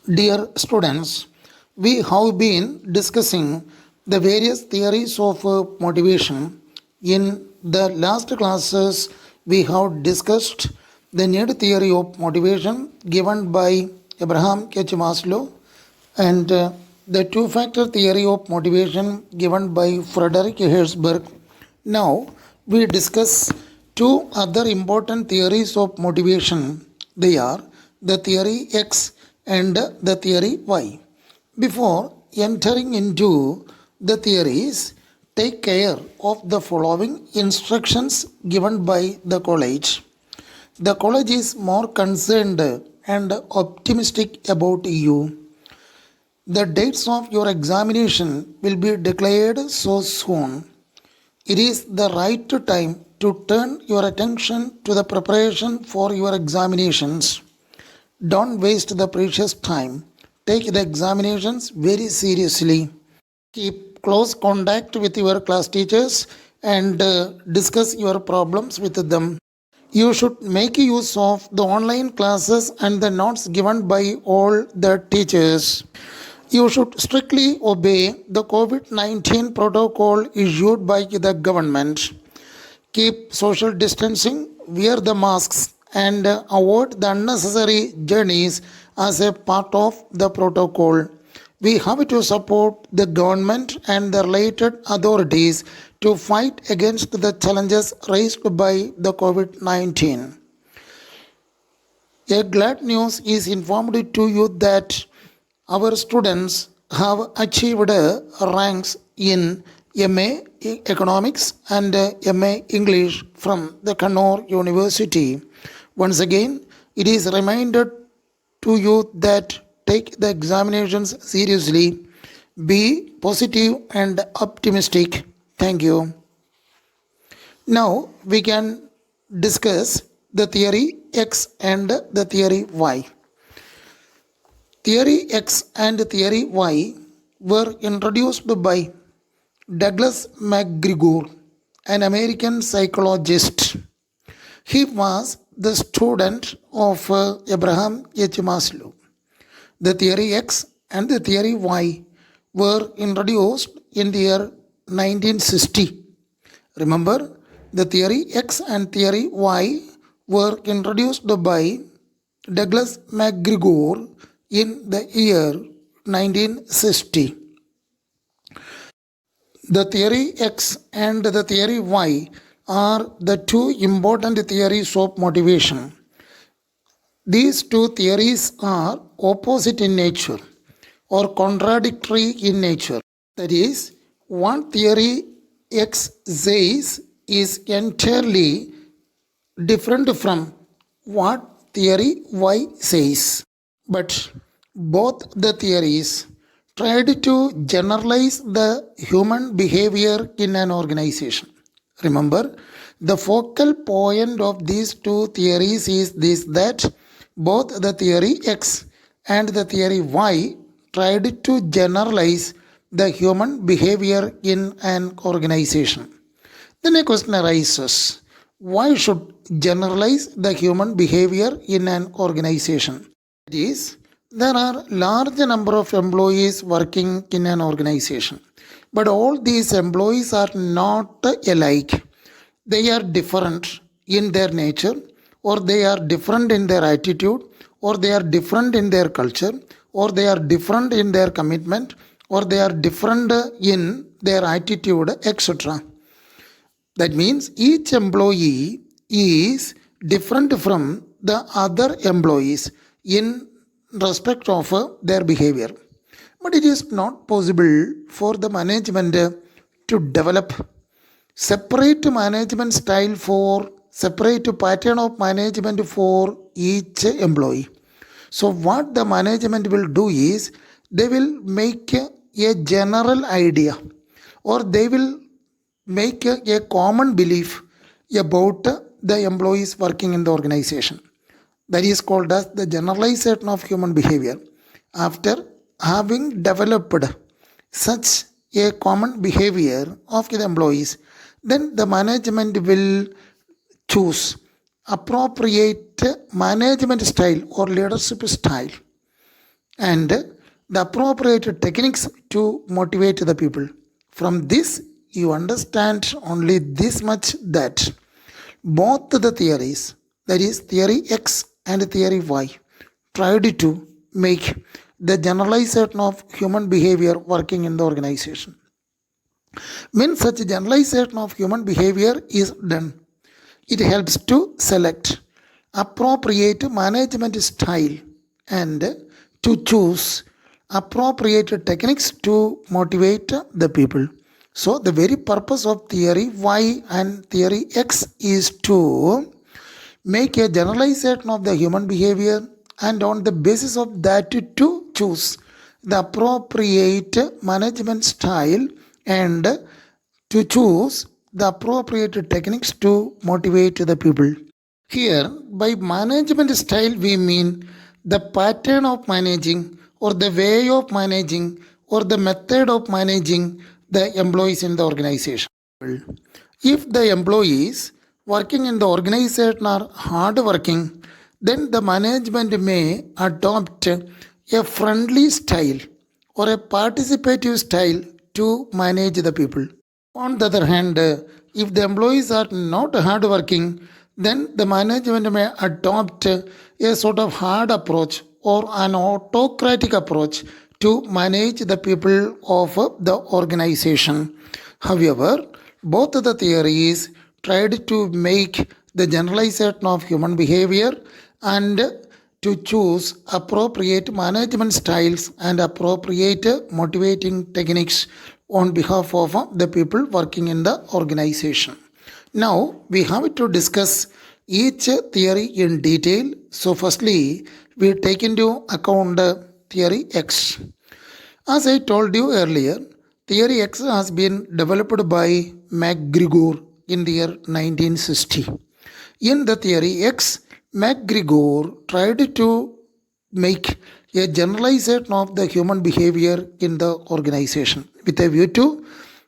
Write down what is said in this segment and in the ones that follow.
Dear students, we have been discussing the various theories of motivation. In the last classes, we have discussed the need theory of motivation given by Abraham H. Maslow and the two-factor theory of motivation given by Frederick Herzberg. Now, we discuss two other important theories of motivation. They are the theory X and the theory Y. Before entering into the theories, take care of the following instructions given by the college. The college is more concerned and optimistic about you. The dates of your examination will be declared so soon. It is the right time to turn your attention to the preparation for your examinations. Don't waste the precious time. Take the examinations very seriously. Keep close contact with your class teachers and discuss your problems with them. You should make use of the online classes and the notes given by all the teachers. You should strictly obey the COVID-19 protocol issued by the government. Keep social distancing, wear the masks, and avoid the unnecessary journeys as a part of the protocol. We have to support the government and the related authorities to fight against the challenges raised by the COVID-19. A glad news is informed to you that our students have achieved ranks in MA Economics and MA English from the Kannur University. Once again, it is reminded to you that take the examinations seriously, be positive and optimistic. Thank you. Now we can discuss the theory X and the theory Y. Theory X and theory Y were introduced by Douglas McGregor, an American psychologist. He was the student of Abraham H. Maslow. The theory X and the theory Y were introduced in the year 1960. Remember, the theory X and theory Y were introduced by Douglas McGregor in the year 1960. The theory X and the theory Y are the two important theories of motivation. These two theories are opposite in nature or contradictory in nature. That is, one theory X says is entirely different from what theory Y says. But both the theories tried to generalize the human behavior in an organization. Remember, the focal point of these two theories is this, that both the theory X and the theory Y tried to generalize the human behavior in an organization. Then a question arises, why should generalize the human behavior in an organization? It is, there are large number of employees working in an organization, but all these employees are not alike. They are different in their nature, or they are different in their attitude, or they are different in their culture, or they are different in their commitment, or they are different in their attitude, etc. That means each employee is different from the other employees in respect of their behavior. But it is not possible for the management to develop separate management style for separate pattern of management for each employee. So what the management will do is they will make a general idea, or they will make a common belief about the employees working in the organization. That is called as the generalization of human behavior. After having developed such a common behavior of the employees, then the management will choose appropriate management style or leadership style and the appropriate techniques to motivate the people. From this, you understand only this much, that both the theories, that is, theory X and theory Y, tried to make the generalization of human behavior working in the organization. When such generalization of human behavior is done, it helps to select appropriate management style and to choose appropriate techniques to motivate the people. So, the very purpose of theory Y and theory X is to make a generalization of the human behavior, and on the basis of that to choose the appropriate management style and to choose the appropriate techniques to motivate the people. Here, by management style, we mean the pattern of managing, or the way of managing, or the method of managing the employees in the organization. If the employees working in the organization are hard working, then the management may adopt a friendly style or a participative style to manage the people. On the other hand, if the employees are not hardworking, then the management may adopt a sort of hard approach or an autocratic approach to manage the people of the organization. However, both the theories tried to make the generalization of human behavior and to choose appropriate management styles and appropriate motivating techniques on behalf of the people working in the organization. Now we have to discuss each theory in detail. So, firstly, we take into account theory X. As I told you earlier, theory X has been developed by MacGregor in the year 1960. In the theory X, MacGregor tried to make a generalization of the human behavior in the organization with a view to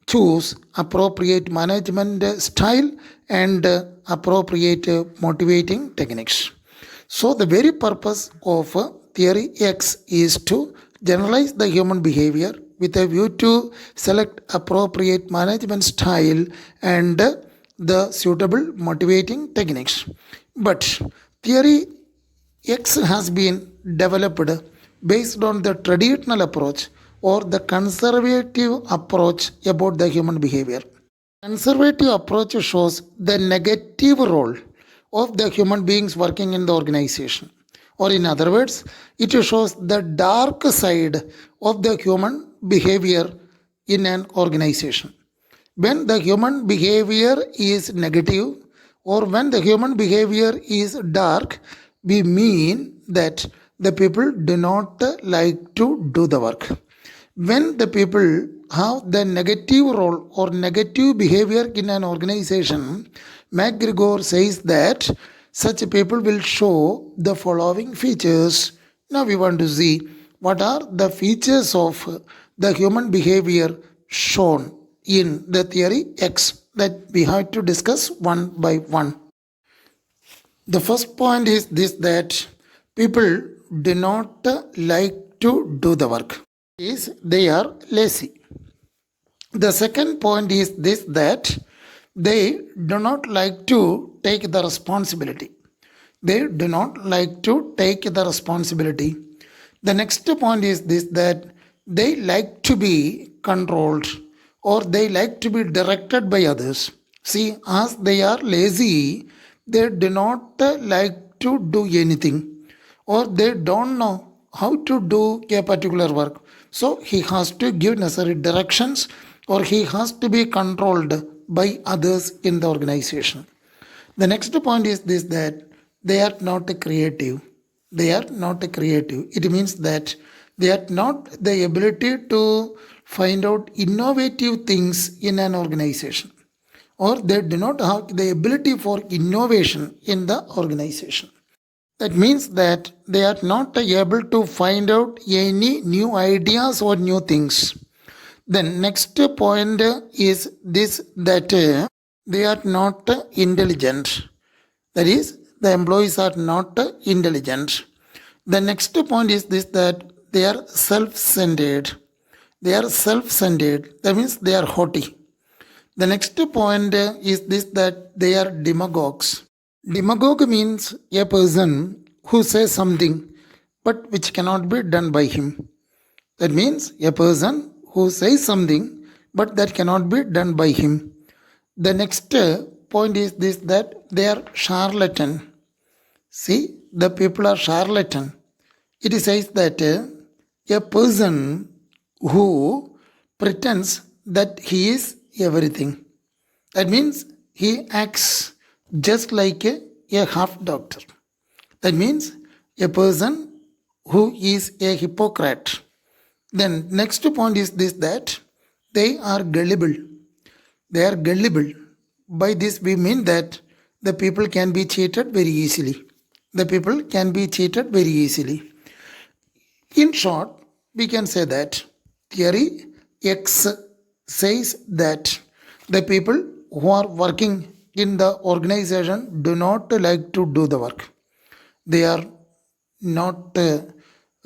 choose appropriate management style and appropriate motivating techniques. So, the very purpose of theory X is to generalize the human behavior with a view to select appropriate management style and the suitable motivating techniques. But theory X has been developed based on the traditional approach or the conservative approach about the human behavior. Conservative approach shows the negative role of the human beings working in the organization. Or, in other words, it shows the dark side of the human behavior in an organization. When the human behavior is negative or when the human behavior is dark, we mean that the people do not like to do the work. When the people have the negative role or negative behavior in an organization, MacGregor says that such people will show the following features. Now we want to see what are the features of the human behavior shown in the theory X that we have to discuss one by one. The first point is this, that people do not like to do the work. Is they are lazy. The second point is this, that they do not like to take the responsibility. They do not like to take the responsibility. The next point is this, that they like to be controlled or they like to be directed by others. See, as they are lazy, they do not like to do anything or they don't know how to do a particular work. So he has to give necessary directions or he has to be controlled by others in the organization. The next point is this, that they are not creative. They are not creative. It means that they are not the ability to find out innovative things in an organization, or they do not have the ability for innovation in the organization. That means that they are not able to find out any new ideas or new things. The next point is this, that they are not intelligent. That is, the employees are not intelligent. The next point is this, that they are self-centered. They are self-centered. That means they are haughty. The next point is this, that they are demagogues. Demagogue means a person who says something but which cannot be done by him. That means a person who says something but that cannot be done by him. The next point is this, that they are charlatan. See, the people are charlatan. It says that a person who pretends that he is everything. That means he acts just like a half doctor. That means a person who is a hypocrite. Then next point is this, that they are gullible. They are gullible. By this we mean that the people can be cheated very easily. The people can be cheated very easily. In short, we can say that theory X says that the people who are working in the organization do not like to do the work. They are not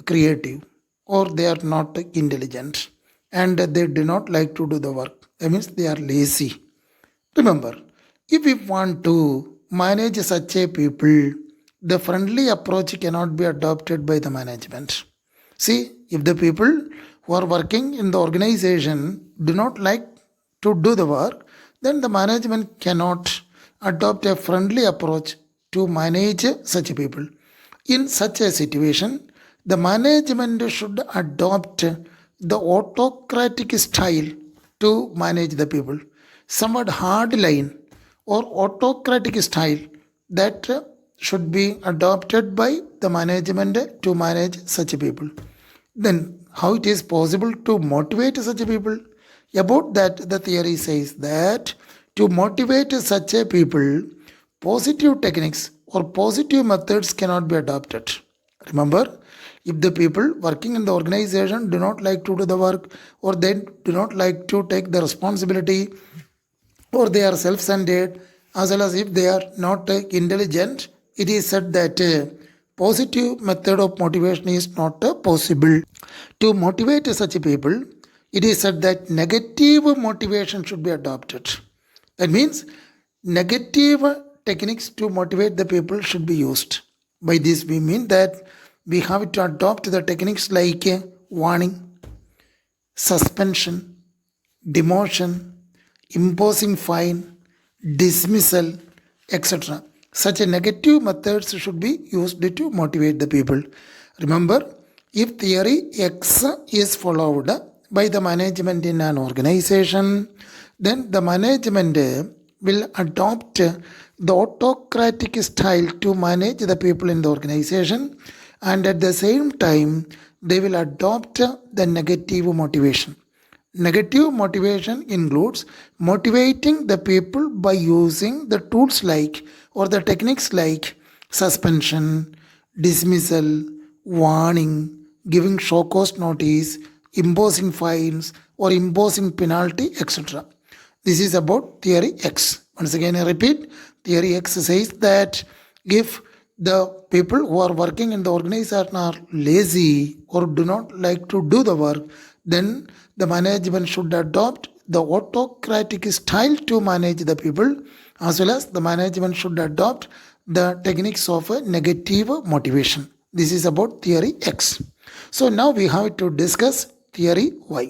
creative, or they are not intelligent, and they do not like to do the work. That means they are lazy. Remember, if we want to manage such a people, the friendly approach cannot be adopted by the management. See, if the people who are working in the organization do not like to do the work, then the management cannot adopt a friendly approach to manage such people. In such a situation, the management should adopt the autocratic style to manage the people. Somewhat hard line or autocratic style that should be adopted by the management to manage such people. Then how it is possible to motivate such people? About that, the theory says that to motivate such a people, positive techniques or positive methods cannot be adopted. Remember, if the people working in the organization do not like to do the work, or they do not like to take the responsibility, or they are self-centered, as well as if they are not intelligent, it is said that positive method of motivation is not possible. To motivate such people, it is said that negative motivation should be adopted. That means negative techniques to motivate the people should be used. By this we mean that we have to adopt the techniques like warning, suspension, demotion, imposing fine, dismissal, etc. Such a negative methods should be used to motivate the people. Remember, if theory X is followed by the management in an organization, then the management will adopt the autocratic style to manage the people in the organization, and at the same time they will adopt the negative motivation. Negative motivation includes motivating the people by using the tools like, or the techniques like, suspension, dismissal, warning, giving show cause notice, imposing fines, or imposing penalty, etc. This is about theory X. Once again I repeat, theory X says that if the people who are working in the organization are lazy or do not like to do the work, then the management should adopt the autocratic style to manage the people, as well as the management should adopt the techniques of negative motivation. This is about theory X. So now we have to discuss theory Y.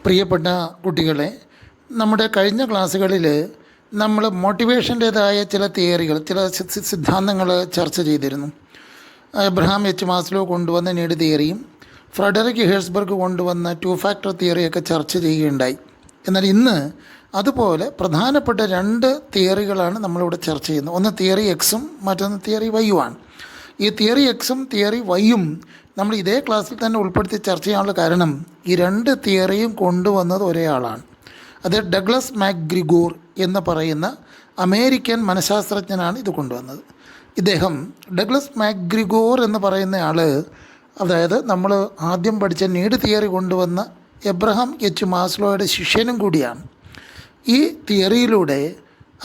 പ്രിയപ്പെട്ട കുട്ടികളെ, നമ്മുടെ കഴിഞ്ഞ ക്ലാസ്സുകളിൽ നമ്മൾ മോട്ടിവേഷൻ്റേതായ ചില തിയറികൾ, ചില സിദ്ധാന്തങ്ങൾ ചർച്ച ചെയ്തിരുന്നു. എബ്രഹാം എച്ച് മാസ്ലോ കൊണ്ടുവന്ന നീഡ് തിയറിയും ഫ്രെഡറിക് ഹേഴ്സ്ബർഗ് കൊണ്ടുവന്ന 2 ഫാക്ടർ തിയറിയൊക്കെ ചർച്ച ചെയ്യുകയുണ്ടായി. എന്നാൽ ഇന്ന് അതുപോലെ പ്രധാനപ്പെട്ട 2 തിയറികളാണ് നമ്മളിവിടെ ചർച്ച ചെയ്യുന്നത്. ഒന്ന് തിയറി എക്സും മറ്റൊന്ന് തിയറി വൈയുമാണ്. ഈ തിയറി എക്സും തിയറി വൈയും നമ്മൾ ഇതേ ക്ലാസ്സിൽ തന്നെ ഉൾപ്പെടുത്തി ചർച്ച ചെയ്യാനുള്ള കാരണം ഈ 2 തിയറിയും കൊണ്ടുവന്നത് ഒരേ ആളാണ്. അത് ഡഗ്ലസ് മാക്ഗ്രിഗോർ എന്ന് പറയുന്ന അമേരിക്കൻ മനഃശാസ്ത്രജ്ഞനാണ് ഇത് കൊണ്ടുവന്നത്. ഇദ്ദേഹം ഡഗ്ലസ് മാക്ഗ്രിഗോർ എന്ന് പറയുന്ന ആൾ, അതായത് നമ്മൾ ആദ്യം പഠിച്ച നീഡ് തിയറി കൊണ്ടുവന്ന എബ്രഹാം എച്ച് മാസ്ലോയുടെ ശിഷ്യനും കൂടിയാണ്. ഈ തിയറിയിലൂടെ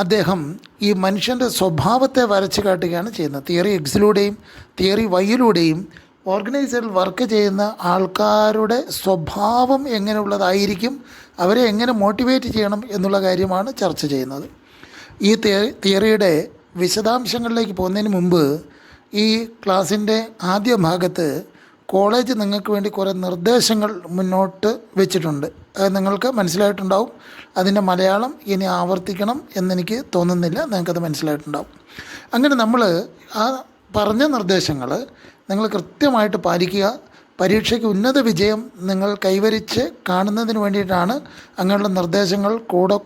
അദ്ദേഹം ഈ മനുഷ്യൻ്റെ സ്വഭാവത്തെ വരച്ച് കാട്ടുകയാണ് ചെയ്യുന്നത്. തിയറി എക്സിലൂടെയും തിയറി വൈയിലൂടെയും ഓർഗനൈസേഷനിൽ വർക്ക് ചെയ്യുന്ന ആൾക്കാരുടെ സ്വഭാവം എങ്ങനെയുള്ളതായിരിക്കും, അവരെ എങ്ങനെ മോട്ടിവേറ്റ് ചെയ്യണം എന്നുള്ള കാര്യമാണ് ചർച്ച ചെയ്യുന്നത്. ഈ തിയറിയുടെ വിശദാംശങ്ങളിലേക്ക് പോകുന്നതിന് മുമ്പ് ഈ ക്ലാസ്സിൻ്റെ ആദ്യ ഭാഗത്ത് കോളേജ് നിങ്ങൾക്ക് വേണ്ടി കുറേ നിർദ്ദേശങ്ങൾ മുന്നോട്ട് വെച്ചിട്ടുണ്ട്. അത് നിങ്ങൾക്ക് മനസ്സിലായിട്ടുണ്ടാവും. അതിൻ്റെ മലയാളം ഇനി ആവർത്തിക്കണം എന്നെനിക്ക് തോന്നുന്നില്ല, നിങ്ങൾക്കത് മനസ്സിലായിട്ടുണ്ടാവും. അങ്ങനെ നമ്മൾ ആ പറഞ്ഞ നിർദ്ദേശങ്ങൾ നിങ്ങൾ കൃത്യമായിട്ട് പാലിക്കുക. പരീക്ഷയ്ക്ക് ഉന്നത വിജയം നിങ്ങൾ കൈവരിച്ച് കാണുന്നതിന് വേണ്ടിയിട്ടാണ് അങ്ങനെയുള്ള നിർദ്ദേശങ്ങൾ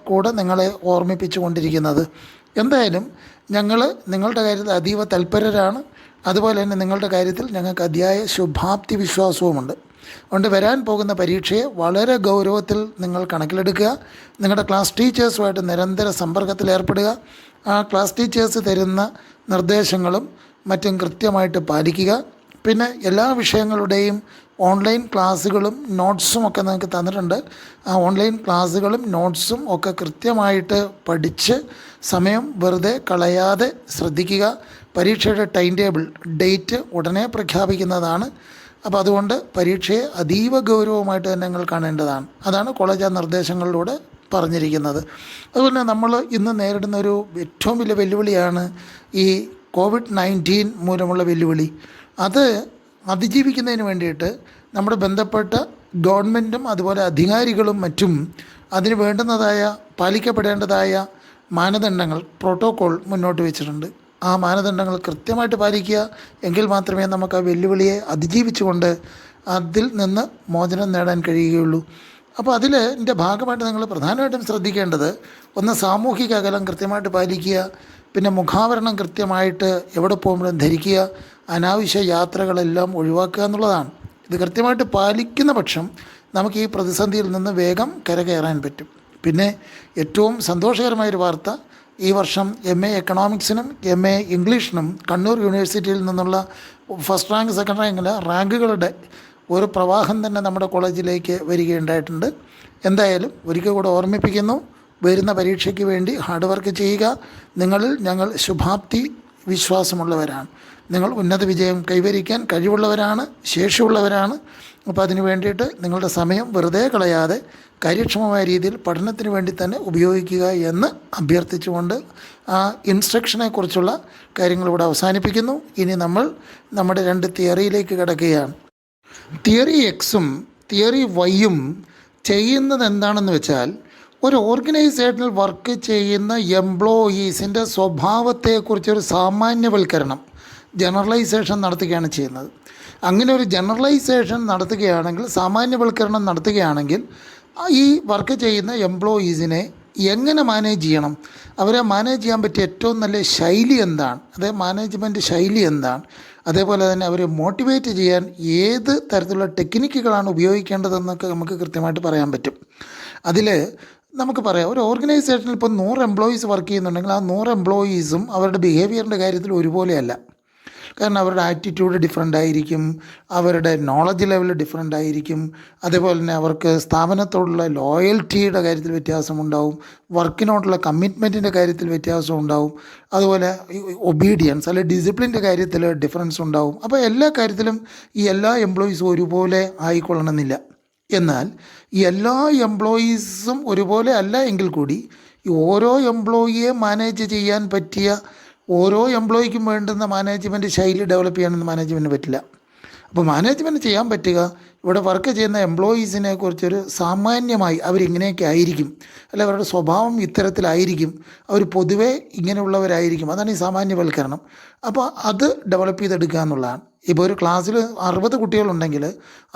കൂടെ നിങ്ങളെ ഓർമ്മിപ്പിച്ചു കൊണ്ടിരിക്കുന്നത്. എന്തായാലും ഞങ്ങൾ നിങ്ങളുടെ കാര്യത്തിൽ അതീവ തൽപരരാണ്. അതുപോലെ തന്നെ നിങ്ങളുടെ കാര്യത്തിൽ ഞങ്ങൾക്ക് അതിയായ ശുഭാപ്തി വിശ്വാസവുമുണ്ട്. അതുകൊണ്ട് വരാൻ പോകുന്ന പരീക്ഷയെ വളരെ ഗൗരവത്തിൽ നിങ്ങൾ കണക്കിലെടുക്കുക. നിങ്ങളുടെ ക്ലാസ് ടീച്ചേഴ്സുമായിട്ട് നിരന്തര സമ്പർക്കത്തിൽ ഏർപ്പെടുക. ആ ക്ലാസ് ടീച്ചേഴ്സ് തരുന്ന നിർദ്ദേശങ്ങളും മറ്റും കൃത്യമായിട്ട് പാലിക്കുക. പിന്നെ എല്ലാ വിഷയങ്ങളുടെയും ഓൺലൈൻ ക്ലാസ്സുകളും നോട്ട്സും ഒക്കെ നിങ്ങൾക്ക് തന്നിട്ടുണ്ട്. ആ ഓൺലൈൻ ക്ലാസ്സുകളും നോട്ട്സും ഒക്കെ കൃത്യമായിട്ട് പഠിച്ച് സമയം വെറുതെ കളയാതെ ശ്രദ്ധിക്കുക. പരീക്ഷയുടെ ടൈം ടേബിൾ ഡേറ്റ് ഉടനെ പ്രഖ്യാപിക്കുന്നതാണ്. അപ്പോൾ അതുകൊണ്ട് പരീക്ഷയെ അതീവ ഗൗരവമായിട്ട് തന്നെ നിങ്ങൾ കാണേണ്ടതാണ്. അതാണ് കോളേജ് ആ നിർദ്ദേശങ്ങളിലൂടെ പറഞ്ഞിരിക്കുന്നത്. അതുപോലെ നമ്മൾ ഇന്ന് നേരിടുന്ന ഒരു ഏറ്റവും വലിയ വെല്ലുവിളിയാണ് ഈ COVID-19 മൂലമുള്ള വെല്ലുവിളി. അത് അതിജീവിക്കുന്നതിന് വേണ്ടിയിട്ട് നമ്മുടെ ബന്ധപ്പെട്ട ഗവൺമെൻറ്റും അതുപോലെ അധികാരികളും മറ്റും അതിന് വേണ്ടുന്നതായ പാലിക്കപ്പെടേണ്ടതായ മാനദണ്ഡങ്ങൾ, പ്രോട്ടോക്കോൾ മുന്നോട്ട് വെച്ചിട്ടുണ്ട്. ആ മാനദണ്ഡങ്ങൾ കൃത്യമായിട്ട് പാലിക്കുക. എങ്കിൽ മാത്രമേ നമുക്ക് ആ വെല്ലുവിളിയെ അതിജീവിച്ചുകൊണ്ട് അതിൽ നിന്ന് മോചനം നേടാൻ കഴിയുകയുള്ളൂ. അപ്പോൾ അതിൻ്റെ ഭാഗമായിട്ട് നിങ്ങൾ പ്രധാനമായിട്ടും ശ്രദ്ധിക്കേണ്ടത്, ഒന്ന് സാമൂഹിക അകലം കൃത്യമായിട്ട് പാലിക്കുക. പിന്നെ മുഖാവരണം കൃത്യമായിട്ട് എവിടെ പോകുമ്പോഴും ധരിക്കുക. അനാവശ്യ യാത്രകളെല്ലാം ഒഴിവാക്കുക എന്നുള്ളതാണ്. ഇത് കൃത്യമായിട്ട് പാലിക്കുന്ന പക്ഷം നമുക്ക് ഈ പ്രതിസന്ധിയിൽ നിന്ന് വേഗം കരകയറാൻ പറ്റും. പിന്നെ ഏറ്റവും സന്തോഷകരമായൊരു വാർത്ത, ഈ വർഷം MA എക്കണോമിക്സിനും MA ഇംഗ്ലീഷിനും കണ്ണൂർ യൂണിവേഴ്സിറ്റിയിൽ നിന്നുള്ള ഫസ്റ്റ് റാങ്ക്, സെക്കൻഡ് റാങ്കിലെ റാങ്കുകളുടെ ഒരു പ്രവാഹം തന്നെ നമ്മുടെ കോളേജിലേക്ക് വരികയുണ്ടായിട്ടുണ്ട്. എന്തായാലും ഒരിക്കൽ കൂടെ ഓർമ്മിപ്പിക്കുന്നു, വരുന്ന പരീക്ഷയ്ക്ക് വേണ്ടി ഹാർഡ് വർക്ക് ചെയ്യുക. നിങ്ങളിൽ ഞങ്ങൾ ശുഭാപ്തി വിശ്വാസമുള്ളവരാണ്. നിങ്ങൾ ഉന്നത വിജയം കൈവരിക്കാൻ കഴിവുള്ളവരാണ്, ശേഷിയുള്ളവരാണ്. അപ്പോൾ അതിന് വേണ്ടിയിട്ട് നിങ്ങളുടെ സമയം വെറുതെ കളയാതെ കാര്യക്ഷമമായ രീതിയിൽ പഠനത്തിന് വേണ്ടി തന്നെ ഉപയോഗിക്കുക എന്ന് അഭ്യർത്ഥിച്ചുകൊണ്ട് ആ ഇൻസ്ട്രക്ഷനെക്കുറിച്ചുള്ള കാര്യങ്ങൾ ഇവിടെ അവസാനിപ്പിക്കുന്നു. ഇനി നമ്മൾ നമ്മുടെ 2 തിയറിയിലേക്ക് കിടക്കുകയാണ്. തിയറി എക്സും തിയറി വൈയും ചെയ്യുന്നത് എന്താണെന്ന് വെച്ചാൽ, ഒരു ഓർഗനൈസേഷനിൽ വർക്ക് ചെയ്യുന്ന എംപ്ലോയീസിൻ്റെ സ്വഭാവത്തെക്കുറിച്ചൊരു സാമാന്യവൽക്കരണം, ജനറലൈസേഷൻ നടത്തുകയാണ് ചെയ്യുന്നത്. അങ്ങനെ ഒരു ജനറലൈസേഷൻ നടത്തുകയാണെങ്കിൽ, സാമാന്യവൽക്കരണം നടത്തുകയാണെങ്കിൽ, ഈ വർക്ക് ചെയ്യുന്ന എംപ്ലോയീസിനെ എങ്ങനെ മാനേജ് ചെയ്യണം, അവരെ മാനേജ് ചെയ്യാൻ പറ്റിയ ഏറ്റവും നല്ല ശൈലി എന്താണ്, അതേ മാനേജ്മെൻറ്റ് ശൈലി എന്താണ്, അതേപോലെ തന്നെ അവരെ മോട്ടിവേറ്റ് ചെയ്യാൻ ഏത് തരത്തിലുള്ള ടെക്നിക്കുകളാണ് ഉപയോഗിക്കേണ്ടതെന്നൊക്കെ നമുക്ക് കൃത്യമായിട്ട് പറയാൻ പറ്റും. അതിൽ നമുക്ക് പറയാം, ഒരു ഓർഗനൈസേഷനിൽ ഇപ്പോൾ 100 എംപ്ലോയീസ് വർക്ക് ചെയ്യുന്നുണ്ടെങ്കിൽ ആ 100 എംപ്ലോയീസും അവരുടെ ബിഹേവിയറിൻ്റെ കാര്യത്തിൽ ഒരുപോലെയല്ല. കാരണം അവരുടെ ആറ്റിറ്റ്യൂഡ് ഡിഫറെൻ്റ് ആയിരിക്കും, അവരുടെ നോളജ് ലെവൽ ഡിഫറെൻ്റ് ആയിരിക്കും, അതേപോലെ തന്നെ അവർക്ക് സ്ഥാപനത്തോടുള്ള ലോയൽറ്റിയുടെ കാര്യത്തിൽ വ്യത്യാസമുണ്ടാവും, വർക്കിനോടുള്ള കമ്മിറ്റ്മെൻറ്റിൻ്റെ കാര്യത്തിൽ വ്യത്യാസം ഉണ്ടാവും, അതുപോലെ ഒബീഡിയൻസ് അല്ലെങ്കിൽ ഡിസിപ്ലിൻ്റെ കാര്യത്തിൽ ഡിഫറൻസ് ഉണ്ടാവും. അപ്പോൾ എല്ലാ കാര്യത്തിലും ഈ എല്ലാ എംപ്ലോയീസും ഒരുപോലെ ആയിക്കൊള്ളണമെന്നില്ല. എന്നാൽ ഈ എല്ലാ എംപ്ലോയീസും ഒരുപോലെ അല്ല എങ്കിൽ കൂടി ഈ ഓരോ എംപ്ലോയിയെ മാനേജ് ചെയ്യാൻ പറ്റിയ, ഓരോ എംപ്ലോയിക്കും വേണ്ടുന്ന മാനേജ്മെൻറ്റ് ശൈലി ഡെവലപ്പ് ചെയ്യാനൊന്നും മാനേജ്മെൻറ്റിന് പറ്റില്ല. അപ്പോൾ മാനേജ്മെൻറ്റ് ചെയ്യാൻ പറ്റുക, ഇവിടെ വർക്ക് ചെയ്യുന്ന എംപ്ലോയീസിനെ കുറിച്ചൊരു സാമാന്യമായി അവരിങ്ങനെയൊക്കെ ആയിരിക്കും, അല്ല അവരുടെ സ്വഭാവം ഇത്തരത്തിലായിരിക്കും, അവർ പൊതുവേ ഇങ്ങനെയുള്ളവരായിരിക്കും. അതാണ് ഈ സാമാന്യവൽക്കരണം. അപ്പോൾ അത് ഡെവലപ്പ് ചെയ്തെടുക്കുക എന്നുള്ളതാണ്. ഇപ്പോൾ ഒരു ക്ലാസ്സിൽ 60 കുട്ടികളുണ്ടെങ്കിൽ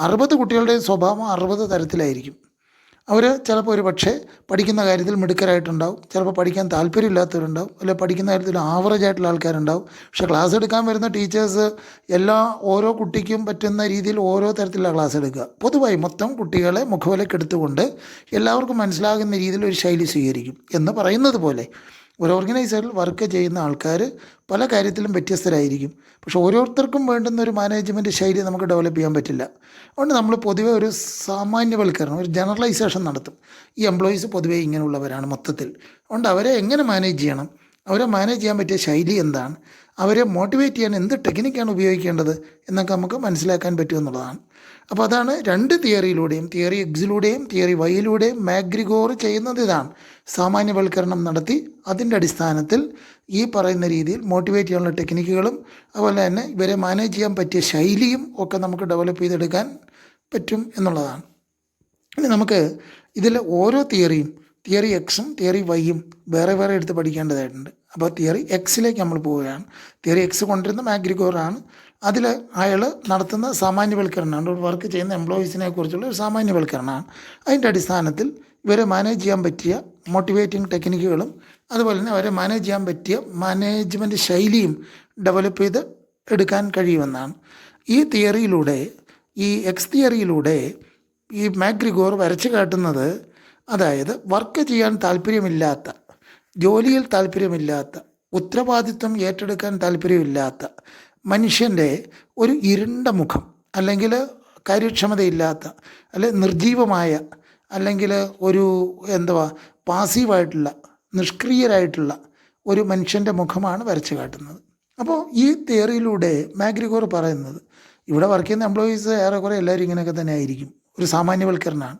60 കുട്ടികളുടെ സ്വഭാവം 60 തരത്തിലായിരിക്കും. അവർ ചിലപ്പോൾ ഒരു പക്ഷേ പഠിക്കുന്ന കാര്യത്തിൽ മിടുക്കരായിട്ടുണ്ടാവും, ചിലപ്പോൾ പഠിക്കാൻ താല്പര്യമില്ലാത്തവരുണ്ടാവും, അല്ലെങ്കിൽ പഠിക്കുന്ന കാര്യത്തിൽ ആവറേജ് ആയിട്ടുള്ള ആൾക്കാരുണ്ടാവും. പക്ഷേ ക്ലാസ് എടുക്കാൻ വരുന്ന ടീച്ചേഴ്സ് ഓരോ കുട്ടിക്കും പറ്റുന്ന രീതിയിൽ ഓരോ തരത്തിലുള്ള ക്ലാസ് എടുക്കുക. പൊതുവായി മൊത്തം കുട്ടികളെ മുഖവിലക്കെടുത്തുകൊണ്ട് എല്ലാവർക്കും മനസ്സിലാകുന്ന രീതിയിൽ ഒരു ശൈലി സ്വീകരിക്കും എന്ന് പറയുന്നത് പോലെ ഒരു ഓർഗനൈസേഷനിൽ വർക്ക് ചെയ്യുന്ന ആൾക്കാർ പല കാര്യത്തിലും വ്യത്യസ്തരായിരിക്കും. പക്ഷെ ഓരോരുത്തർക്കും വേണ്ടുന്ന ഒരു മാനേജ്മെൻറ്റ് ശൈലി നമുക്ക് ഡെവലപ്പ് ചെയ്യാൻ പറ്റില്ല. അതുകൊണ്ട് നമ്മൾ പൊതുവെ ഒരു സാമാന്യവൽക്കരണം, ഒരു ജനറലൈസേഷൻ നടത്തും. ഈ എംപ്ലോയീസ് പൊതുവേ ഇങ്ങനെയുള്ളവരാണ് മൊത്തത്തിൽ. അതുകൊണ്ട് അവരെ എങ്ങനെ മാനേജ് ചെയ്യണം, അവരെ മാനേജ് ചെയ്യാൻ പറ്റിയ ശൈലി എന്താണ്, അവരെ മോട്ടിവേറ്റ് ചെയ്യാൻ എന്ത് ടെക്നിക്കാണ് ഉപയോഗിക്കേണ്ടത് എന്നൊക്കെ നമുക്ക് മനസ്സിലാക്കാൻ പറ്റുമെന്നുള്ളതാണ്. അപ്പോൾ അതാണ് രണ്ട് തിയറിയിലൂടെയും, തിയറി എക്സിലൂടെയും തിയറി വൈയിലൂടെയും മാഗ്രിഗോർ ചെയ്യുന്നത് ഇതാണ്. സാമാന്യവൽക്കരണം നടത്തി അതിൻ്റെ അടിസ്ഥാനത്തിൽ ഈ പറയുന്ന രീതിയിൽ മോട്ടിവേറ്റ് ചെയ്യാനുള്ള ടെക്നിക്കുകളും അതുപോലെ തന്നെ ഇവരെ മാനേജ് ചെയ്യാൻ പറ്റിയ ശൈലിയും ഒക്കെ നമുക്ക് ഡെവലപ്പ് ചെയ്തെടുക്കാൻ പറ്റും എന്നുള്ളതാണ്. ഇനി നമുക്ക് ഇതിൽ ഓരോ തിയറിയും, തിയറി എക്സും തിയറി വൈയും വേറെ വേറെ എടുത്ത് പഠിക്കേണ്ടതായിട്ടുണ്ട്. അപ്പോൾ തിയറി എക്സിലേക്ക് നമ്മൾ പോവുകയാണ്. തിയറി എക്സ് കൊണ്ടിരുന്ന മാഗ്രിഗോറാണ്. അതിൽ അയാൾ നടത്തുന്ന സാമാന്യവൽക്കരണമാണ്, ഒരു വർക്ക് ചെയ്യുന്ന എംപ്ലോയീസിനെ കുറിച്ചുള്ള ഒരു സാമാന്യവൽക്കരണമാണ്. അതിൻ്റെ അടിസ്ഥാനത്തിൽ ഇവരെ മാനേജ് ചെയ്യാൻ പറ്റിയ മോട്ടിവേറ്റിംഗ് ടെക്നിക്കുകളും അതുപോലെ തന്നെ അവരെ മാനേജ് ചെയ്യാൻ പറ്റിയ മാനേജ്മെൻറ്റ് ശൈലിയും ഡെവലപ്പ് ചെയ്ത് എടുക്കാൻ കഴിയുമെന്നാണ്. ഈ തിയറിയിലൂടെ, ഈ എക്സ് തിയറിയിലൂടെ ഈ മാഗ്രിഗോർ വരച്ച് കാട്ടുന്നത്, അതായത് വർക്ക് ചെയ്യാൻ താല്പര്യമില്ലാത്ത, ജോലിയിൽ താല്പര്യമില്ലാത്ത, ഉത്തരവാദിത്വം ഏറ്റെടുക്കാൻ താല്പര്യമില്ലാത്ത മനുഷ്യൻ്റെ ഒരു ഇരുണ്ട മുഖം, അല്ലെങ്കിൽ കാര്യക്ഷമതയില്ലാത്ത, അല്ലെങ്കിൽ നിർജീവമായ, അല്ലെങ്കിൽ ഒരു പാസീവായിട്ടുള്ള, നിഷ്ക്രിയരായിട്ടുള്ള ഒരു മനുഷ്യൻ്റെ മുഖമാണ് വരച്ച് കാട്ടുന്നത്. അപ്പോൾ ഈ തിയറിയിലൂടെ മാഗ്രിഗോർ പറയുന്നത്, ഇവിടെ വർക്ക് ചെയ്യുന്ന എംപ്ലോയീസ് ഏറെക്കുറെ എല്ലാവരും ഇങ്ങനെയൊക്കെ തന്നെ ആയിരിക്കും, ഒരു സാമാന്യവൽക്കരണമാണ്.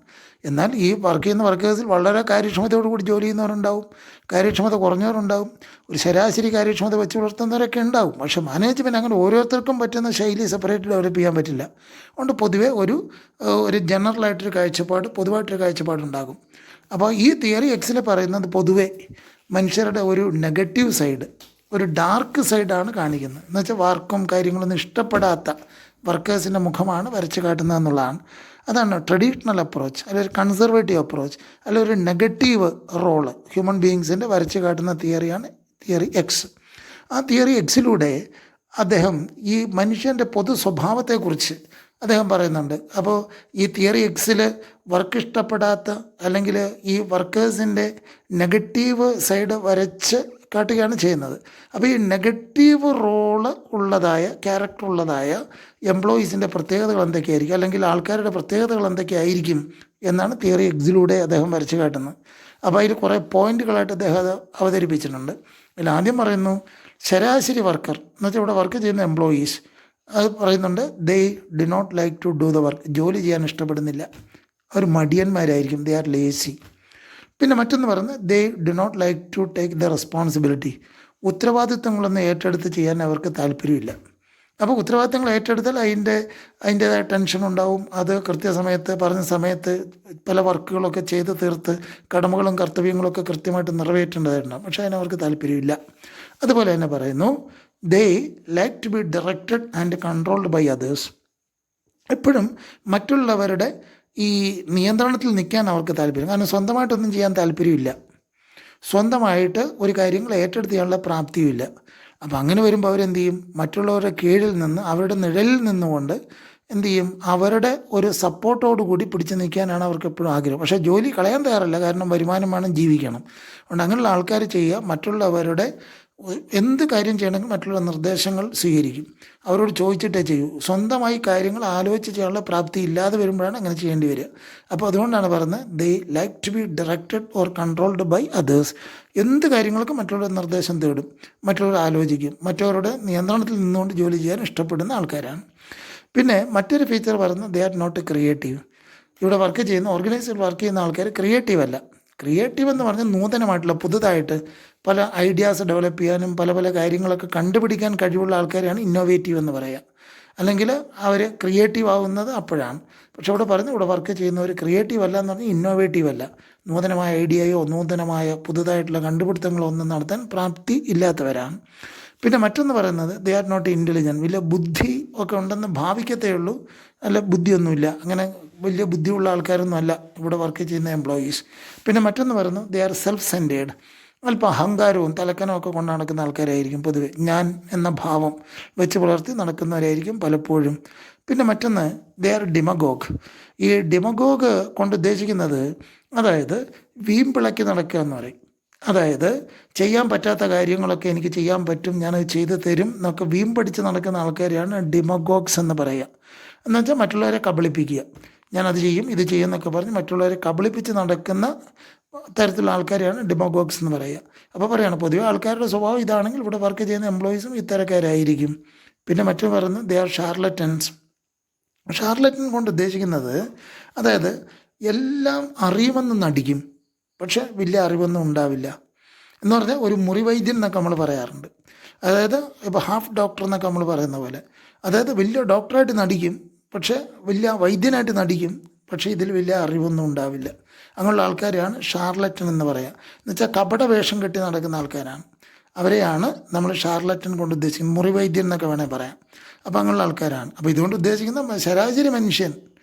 എന്നാൽ ഈ വർക്ക് ചെയ്യുന്ന വർക്കേഴ്സിൽ വളരെ കാര്യക്ഷമതയോടുകൂടി ജോലി ചെയ്യുന്നവരുണ്ടാവും, കാര്യക്ഷമത കുറഞ്ഞവരുണ്ടാവും, ഒരു ശരാശരി കാര്യക്ഷമത വെച്ച് പുലർത്തുന്നവരൊക്കെ ഉണ്ടാവും. പക്ഷേ മാനേജ്മെൻറ്റ് അങ്ങനെ ഓരോരുത്തർക്കും പറ്റുന്ന ശൈലി സെപ്പറേറ്റ് ഡെവലപ്പ് ചെയ്യാൻ പറ്റില്ല. അതുകൊണ്ട് പൊതുവേ ഒരു ജനറലായിട്ടൊരു കാഴ്ചപ്പാട്, പൊതുവായിട്ടൊരു കാഴ്ചപ്പാടുണ്ടാകും. അപ്പോൾ ഈ തിയറി എക്സിൽ പറയുന്നത് പൊതുവേ മനുഷ്യരുടെ ഒരു നെഗറ്റീവ് സൈഡ്, ഒരു ഡാർക്ക് സൈഡാണ് കാണിക്കുന്നത്. എന്ന് വെച്ചാൽ വർക്കും കാര്യങ്ങളൊന്നും ഇഷ്ടപ്പെടാത്ത വർക്കേഴ്സിൻ്റെ മുഖമാണ് വരച്ച് കാട്ടുന്നത് എന്നുള്ളതാണ്. അതാണ് ട്രഡീഷണൽ അപ്രോച്ച്, അല്ലെങ്കിൽ കൺസർവേറ്റീവ് അപ്രോച്ച്, അല്ലെങ്കിൽ ഒരു നെഗറ്റീവ് റോള് ഹ്യൂമൻ ബീയിങ്സിൻ്റെ വരച്ച് കാട്ടുന്ന തിയറിയാണ് തിയറി എക്സ്. ആ തിയറി എക്സിലൂടെ അദ്ദേഹം ഈ മനുഷ്യൻ്റെ പൊതു സ്വഭാവത്തെക്കുറിച്ച് അദ്ദേഹം പറയുന്നുണ്ട്. അപ്പോൾ ഈ തിയറി എക്സിൽ വർക്ക് ഇഷ്ടപ്പെടാത്ത, അല്ലെങ്കിൽ ഈ വർക്കേഴ്സിൻ്റെ നെഗറ്റീവ് സൈഡ് വരച്ച് കാട്ടുകയാണ് ചെയ്യുന്നത്. അപ്പോൾ ഈ നെഗറ്റീവ് റോള് ഉള്ളതായ, ക്യാരക്ടർ ഉള്ളതായ എംപ്ലോയീസിൻ്റെ പ്രത്യേകതകൾ എന്തൊക്കെയായിരിക്കും, അല്ലെങ്കിൽ ആൾക്കാരുടെ പ്രത്യേകതകൾ എന്തൊക്കെയായിരിക്കും എന്നാണ് തിയറി എക്സിലൂടെ അദ്ദേഹം വരച്ച് കാട്ടുന്നത്. അപ്പോൾ അതിൽ കുറേ പോയിന്റുകളായിട്ട് അദ്ദേഹം അത് അവതരിപ്പിച്ചിട്ടുണ്ട്. അതിൽ ആദ്യം പറയുന്നു, ശരാശരി വർക്കർ എന്ന് വെച്ചാൽ ഇവിടെ വർക്ക് ചെയ്യുന്ന എംപ്ലോയീസ്, അത് പറയുന്നുണ്ട്, they did not like to do the work, ജോലി ചെയ്യാൻ ഇഷ്ടപ്പെടുന്നില്ല, അവർ മടിയന്മാരായിരിക്കും, ദേ ആർ ലേസി. പിന്നെ മറ്റൊന്ന് പറയുന്നത്, they did not like to take the responsibility, ഉത്തരവാദിത്തങ്ങളൊന്നും ഏറ്റെടുത്ത് ചെയ്യാൻ അവർക്ക് താല്പര്യമില്ല. അപ്പോൾ ഉത്തരവാദിത്തങ്ങൾ ഏറ്റെടുത്താൽ അതിൻ്റേതായ ടെൻഷൻ ഉണ്ടാവും. അത് കൃത്യസമയത്ത് പറഞ്ഞ സമയത്ത് പല വർക്കുകളൊക്കെ ചെയ്ത് തീർത്ത് കടമകളും കർത്തവ്യങ്ങളൊക്കെ കൃത്യമായിട്ട് നിറവേറ്റേണ്ടതായിട്ടുണ്ടാകും. പക്ഷേ അതിനവർക്ക് താല്പര്യമില്ല. അതുപോലെ തന്നെ പറയുന്നു, they like to be directed and controlled by others, എപ്പോഴും മറ്റുള്ളവരുടെ ഈ നിയന്ത്രണത്തിൽ നിൽക്കാൻ അവർക്ക് താല്പര്യം. കാരണം സ്വന്തമായിട്ടൊന്നും ചെയ്യാൻ താല്പര്യമില്ല, സ്വന്തമായിട്ട് ഒരു കാര്യങ്ങൾ ഏറ്റെടുത്ത് ചെയ്യാനുള്ള പ്രാപ്തിയുമില്ല. അപ്പോൾ അങ്ങനെ വരുമ്പോൾ അവരെന്ത് ചെയ്യും, മറ്റുള്ളവരുടെ കീഴിൽ നിന്ന്, അവരുടെ നിഴലിൽ നിന്നുകൊണ്ട് എന്ത് ചെയ്യും, അവരുടെ ഒരു സപ്പോർട്ടോടുകൂടി പിടിച്ചു നിൽക്കാനാണ് അവർക്ക് എപ്പോഴും ആഗ്രഹം. പക്ഷേ ജോലി കളയാൻ തയ്യാറല്ല, കാരണം വരുമാനം വേണം, ജീവിക്കണം. അതുകൊണ്ട് അങ്ങനെയുള്ള ആൾക്കാർ ചെയ്യുക, മറ്റുള്ളവരുടെ എന്ത് കാര്യം ചെയ്യണമെങ്കിൽ മറ്റുള്ള നിർദ്ദേശങ്ങൾ സ്വീകരിക്കും, അവരോട് ചോദിച്ചിട്ടേ ചെയ്യൂ. സ്വന്തമായി കാര്യങ്ങൾ ആലോചിച്ച് ചെയ്യാനുള്ള പ്രാപ്തി ഇല്ലാതെ വരുമ്പോഴാണ് അങ്ങനെ ചെയ്യേണ്ടി വരിക. അപ്പോൾ അതുകൊണ്ടാണ് പറയുന്നത്, they like to be directed or controlled by others. എന്ത് കാര്യങ്ങൾക്കും മറ്റുള്ളവരുടെ നിർദ്ദേശം തേടും, മറ്റുള്ളവർ ആലോചിക്കും, മറ്റുള്ളവരുടെ നിയന്ത്രണത്തിൽ നിന്നുകൊണ്ട് ജോലി ചെയ്യാൻ ഇഷ്ടപ്പെടുന്ന ആൾക്കാരാണ്. പിന്നെ മറ്റൊരു ഫീച്ചർ പറയുന്നത്, ദേ ആർ നോട്ട് ക്രിയേറ്റീവ്. ഇവിടെ വർക്ക് ചെയ്യുന്ന, ഓർഗനൈസേഷൻ വർക്ക് ചെയ്യുന്ന ആൾക്കാർ ക്രിയേറ്റീവ് അല്ല. ക്രിയേറ്റീവ് എന്ന് പറഞ്ഞാൽ നൂതനമായിട്ടുള്ള, പുതുതായിട്ട് പല ഐഡിയാസ് ഡെവലപ്പ് ചെയ്യാനും പല പല കാര്യങ്ങളൊക്കെ കണ്ടുപിടിക്കാൻ കഴിവുള്ള ആൾക്കാരെയാണ് ഇന്നോവേറ്റീവ് എന്ന് പറയുക. അല്ലെങ്കിൽ അവർ ക്രിയേറ്റീവ് ആവുന്നത് അപ്പോഴാണ്. പക്ഷെ ഇവിടെ പറഞ്ഞു, ഇവിടെ വർക്ക് ചെയ്യുന്നവർ ക്രിയേറ്റീവ് അല്ല എന്ന് പറഞ്ഞാൽ ഇന്നോവേറ്റീവ് അല്ല. നൂതനമായ ഐഡിയയോ നൂതനമായ പുതുതായിട്ടുള്ള കണ്ടുപിടുത്തങ്ങളോ ഒന്നും നടത്താൻ പ്രാപ്തി ഇല്ലാത്തവരാണ്. പിന്നെ മറ്റൊന്ന് പറയുന്നത്, ദേ ആർ നോട്ട് ഇൻ്റലിജൻറ്റ്. വലിയ ബുദ്ധി ഒക്കെ ഉണ്ടെന്ന് ഭാവിക്കത്തേ ഉള്ളൂ, അല്ല ബുദ്ധിയൊന്നുമില്ല. അങ്ങനെ വലിയ ബുദ്ധിയുള്ള ആൾക്കാരൊന്നും അല്ല ഇവിടെ വർക്ക് ചെയ്യുന്ന എംപ്ലോയീസ്. പിന്നെ മറ്റൊന്ന് പറയുന്നു, ദേ ആർ സെൽഫ് സെൻറ്റേഡ്. അല്പം അഹങ്കാരവും തലക്കനവും ഒക്കെ കൊണ്ട് നടക്കുന്ന ആൾക്കാരായിരിക്കും പൊതുവെ. ഞാൻ എന്ന ഭാവം വെച്ച് പുലർത്തി നടക്കുന്നവരായിരിക്കും പലപ്പോഴും. പിന്നെ മറ്റൊന്ന്, ദേ ആർ ഡിമഗോഗ്. ഈ ഡിമഗോഗ് കൊണ്ട് ഉദ്ദേശിക്കുന്നത്, അതായത് വീമ്പിളക്കി നടക്കുക എന്ന് പറയും. അതായത് ചെയ്യാൻ പറ്റാത്ത കാര്യങ്ങളൊക്കെ എനിക്ക് ചെയ്യാൻ പറ്റും, ഞാനത് ചെയ്ത് തരും എന്നൊക്കെ വീമ്പടിച്ച് നടക്കുന്ന ആൾക്കാരെയാണ് ഡിമഗോഗ്സ് എന്ന് പറയുക. എന്നുവെച്ചാൽ മറ്റുള്ളവരെ കബളിപ്പിക്കുക, ഞാനത് ചെയ്യും ഇത് ചെയ്യും എന്നൊക്കെ പറഞ്ഞ് മറ്റുള്ളവരെ കബളിപ്പിച്ച് നടക്കുന്ന തരത്തിലുള്ള ആൾക്കാരെയാണ് ഡെമോഗോഗ്സ് എന്ന് പറയുക. അപ്പോൾ പറയുകയാണ് പൊതുവെ ആൾക്കാരുടെ സ്വഭാവം ഇതാണെങ്കിൽ ഇവിടെ വർക്ക് ചെയ്യുന്ന എംപ്ലോയീസും ഇത്തരക്കാരായിരിക്കും. പിന്നെ മറ്റു പറയുന്നത് ദേ ആർ ഷാർലറ്റൻസ്. ഷാർലറ്റൻ കൊണ്ട് ഉദ്ദേശിക്കുന്നത് അതായത് എല്ലാം അറിയുമെന്ന് നടിക്കും, പക്ഷെ വലിയ അറിവൊന്നും ഉണ്ടാവില്ല എന്ന് പറഞ്ഞാൽ ഒരു മുറിവൈദ്യൻ എന്നൊക്കെ നമ്മൾ പറയാറുണ്ട്. അതായത് ഇപ്പോൾ ഹാഫ് ഡോക്ടർ എന്നൊക്കെ നമ്മൾ പറയുന്ന പോലെ, അതായത് വലിയ ഡോക്ടറായിട്ട് നടിക്കും, പക്ഷേ വലിയ വൈദ്യനായിട്ട് നടിക്കും, പക്ഷേ ഇതിൽ വലിയ അറിവൊന്നും ഉണ്ടാവില്ല. അങ്ങനെയുള്ള ആൾക്കാരെയാണ് ഷാർലറ്റൻ എന്ന് പറയുക. എന്നുവെച്ചാൽ കപട വേഷം കെട്ടി നടക്കുന്ന ആൾക്കാരാണ്, അവരെയാണ് നമ്മൾ ഷാർലറ്റൻ കൊണ്ട് ഉദ്ദേശിക്കുന്നത്. മുറിവൈദ്യൻ എന്നൊക്കെ വേണേൽ പറയാം. അപ്പോൾ അങ്ങനെയുള്ള ആൾക്കാരാണ്. അപ്പോൾ ഇതുകൊണ്ട് ഉദ്ദേശിക്കുന്ന ശരാശരി മനുഷ്യൻ